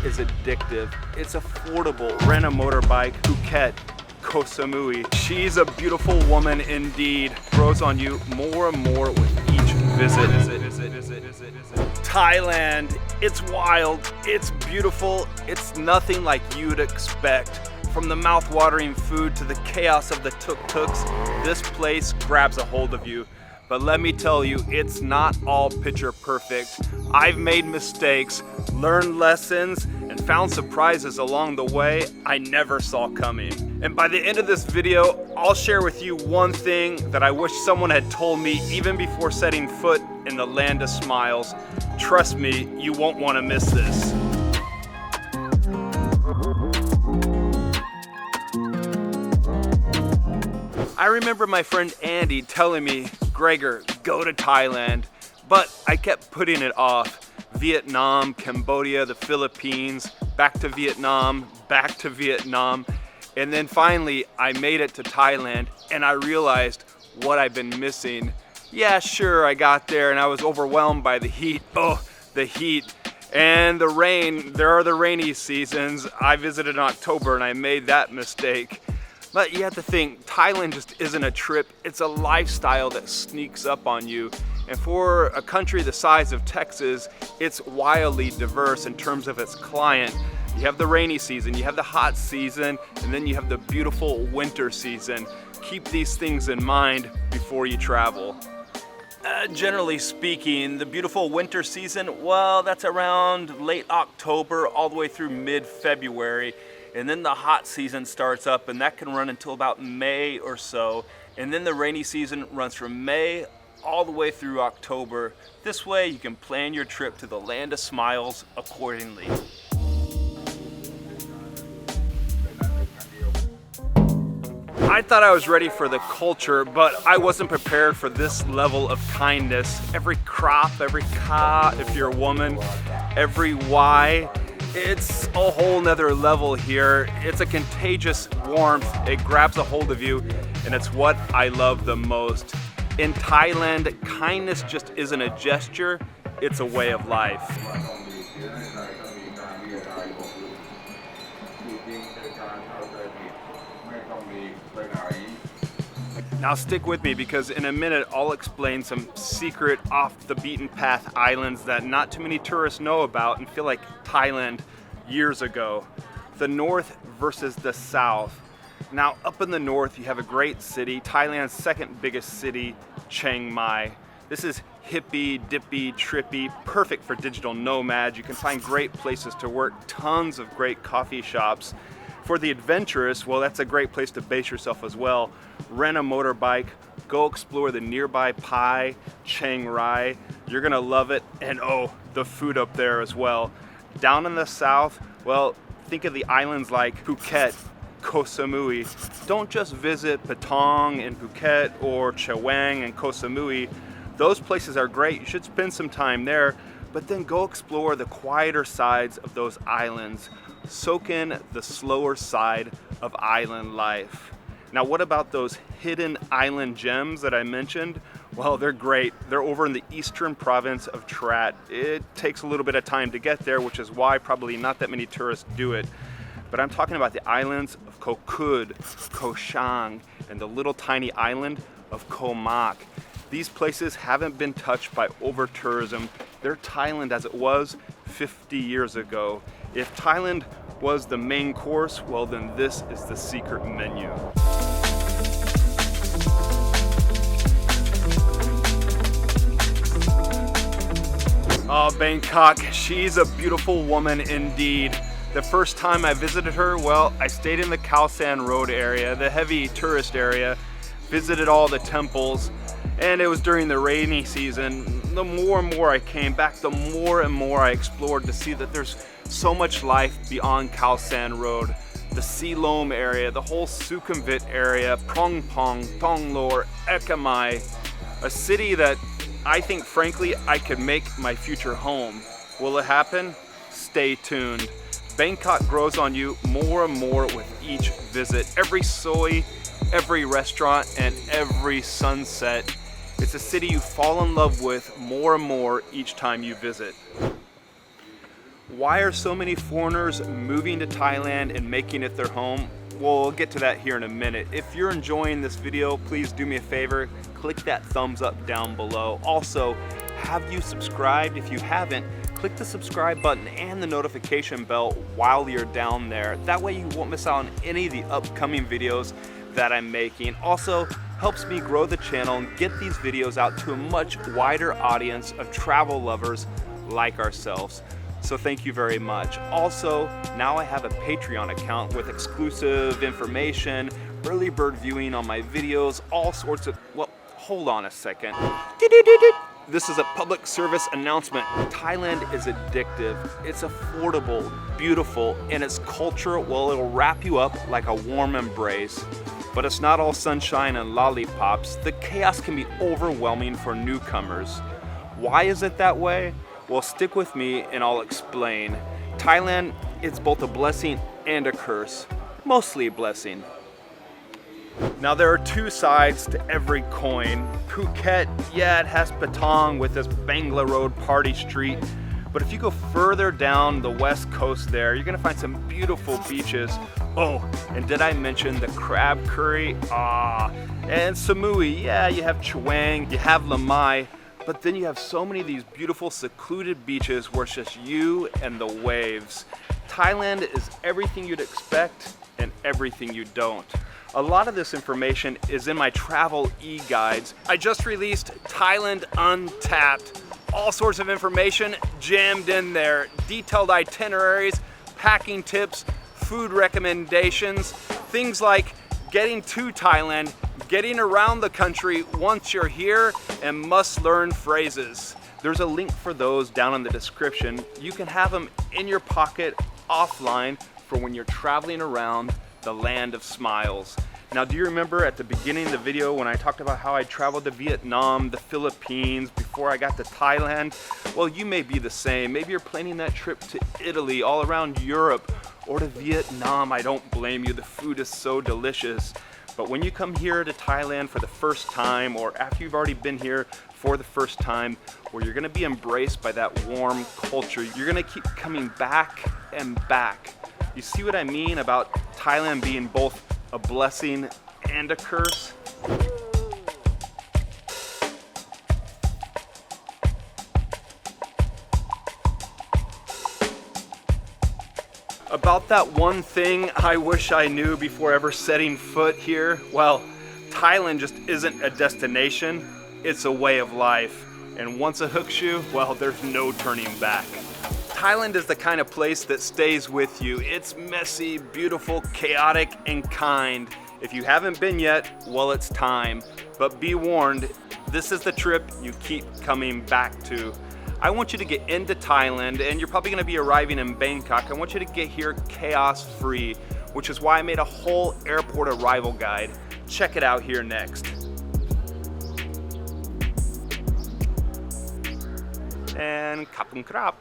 is addictive. It's affordable. Rent a motorbike. Phuket, Koh Samui. She's a beautiful woman indeed. Grows on you more and more with each visit. Thailand, it's wild, it's beautiful, it's nothing like you'd expect. From the mouth-watering food to the chaos of the tuk-tuks, this place grabs a hold of you. But let me tell you, it's not all picture perfect. I've made mistakes, learned lessons, and found surprises along the way I never saw coming. And by the end of this video, I'll share with you one thing that I wish someone had told me even before setting foot in the land of smiles. Trust me, you won't want to miss this. I remember my friend Andy telling me, Gregor, go to Thailand, but I kept putting it off. Vietnam, Cambodia, the Philippines, back to Vietnam, and then finally I made it to Thailand and I realized what I've been missing. Yeah, sure, I got there and I was overwhelmed by the heat. Oh, the heat and the rain. There are the rainy seasons. I visited in October and I made that mistake. But you have to think, Thailand just isn't a trip, it's a lifestyle that sneaks up on you. And for a country the size of Texas, it's wildly diverse in terms of its climate. You have the rainy season, you have the hot season, and then you have the beautiful winter season. Keep these things in mind before you travel. Generally speaking, the beautiful winter season, well, that's around late October all the way through mid-February. And then the hot season starts up and that can run until about May or so. And then the rainy season runs from May all the way through October. This way you can plan your trip to the land of smiles accordingly. I thought I was ready for the culture, but I wasn't prepared for this level of kindness. Every crop, every ka, if you're a woman, every Y, it's a whole nother level here. It's a contagious warmth. It grabs a hold of you, and it's what I love the most. In Thailand, kindness just isn't a gesture, it's a way of life. Now stick with me because in a minute I'll explain some secret off the beaten path islands that not too many tourists know about and feel like Thailand years ago. The north versus the south. Now up in the north you have a great city, Thailand's second biggest city, Chiang Mai. This is hippie, dippy, trippy, perfect for digital nomads. You can find great places to work, tons of great coffee shops. For the adventurous, well, that's a great place to base yourself as well. Rent a motorbike, go explore the nearby Pai, Chiang Rai. You're gonna love it, and oh, the food up there as well. Down in the south, well, think of the islands like Phuket, Koh Samui. Don't just visit Patong and Phuket or Chawang and Koh Samui. Those places are great, you should spend some time there, but then go explore the quieter sides of those islands. Soak in the slower side of island life. Now what about those hidden island gems that I mentioned? Well, they're great. They're over in the eastern province of Trat. It takes a little bit of time to get there, which is why probably not that many tourists do it. But I'm talking about the islands of Koh Kood, Koh Shang, and the little tiny island of Koh Mak. These places haven't been touched by over-tourism. They're Thailand as it was 50 years ago. If Thailand was the main course, well then this is the secret menu. Oh, Bangkok, she's a beautiful woman indeed. The first time I visited her, well, I stayed in the Khao Soi Road area, the heavy tourist area, visited all the temples, and it was during the rainy season. The more and more I came back, the more and more I explored to see that there's so much life beyond Khao Soi Road. The Silom area, the whole Sukhumvit area, Prong Pong, Thonglor, Ekamai, a city that I think frankly I could make my future home. Will it happen? Stay tuned. Bangkok grows on you more and more with each visit. Every soi, every restaurant, and every sunset. It's a city you fall in love with more and more each time you visit. Why are so many foreigners moving to Thailand and making it their home? Well, we'll get to that here in a minute. If you're enjoying this video, please do me a favor, click that thumbs up down below. Also, have you subscribed? If you haven't, click the subscribe button and the notification bell while you're down there. That way you won't miss out on any of the upcoming videos that I'm making. Also, helps me grow the channel and get these videos out to a much wider audience of travel lovers like ourselves. So thank you very much. Also, now I have a Patreon account with exclusive information, early bird viewing on my videos, all sorts of, well, hold on a second. This is a public service announcement. Thailand is addictive. It's affordable, beautiful, and its culture, well, it'll wrap you up like a warm embrace. But it's not all sunshine and lollipops. The chaos can be overwhelming for newcomers. Why is it that way? Well, stick with me and I'll explain. Thailand is both a blessing and a curse. Mostly a blessing. Now there are two sides to every coin. Phuket, yeah, it has Patong with this Bangla Road party street. But if you go further down the west coast there, you're gonna find some beautiful beaches. Oh, and did I mention the crab curry? And Samui, yeah, you have Chawang, you have Lamai. But then you have so many of these beautiful secluded beaches where it's just you and the waves. Thailand is everything you'd expect and everything you don't. A lot of this information is in my travel e-guides. I just released Thailand Untapped. All sorts of information jammed in there. Detailed itineraries, packing tips, food recommendations, things like getting to Thailand, getting around the country once you're here, and must-learn phrases. There's a link for those down in the description. You can have them in your pocket offline for when you're traveling around the land of smiles. Now, do you remember at the beginning of the video when I talked about how I traveled to Vietnam, the Philippines, before I got to Thailand? Well, you may be the same. Maybe you're planning that trip to Italy, all around Europe, or to Vietnam. I don't blame you. The food is so delicious. But when you come here to Thailand for the first time, or after you've already been here for the first time, where you're gonna be embraced by that warm culture, you're gonna keep coming back and back. You see what I mean about Thailand being both a blessing and a curse? About that one thing I wish I knew before ever setting foot here, well, Thailand just isn't a destination, it's a way of life. And once it hooks you, well, there's no turning back. Thailand is the kind of place that stays with you. It's messy, beautiful, chaotic, and kind. If you haven't been yet, well, it's time. But be warned, this is the trip you keep coming back to. I want you to get into Thailand, and you're probably gonna be arriving in Bangkok. I want you to get here chaos-free, which is why I made a whole airport arrival guide. Check it out here next. And kapung krap.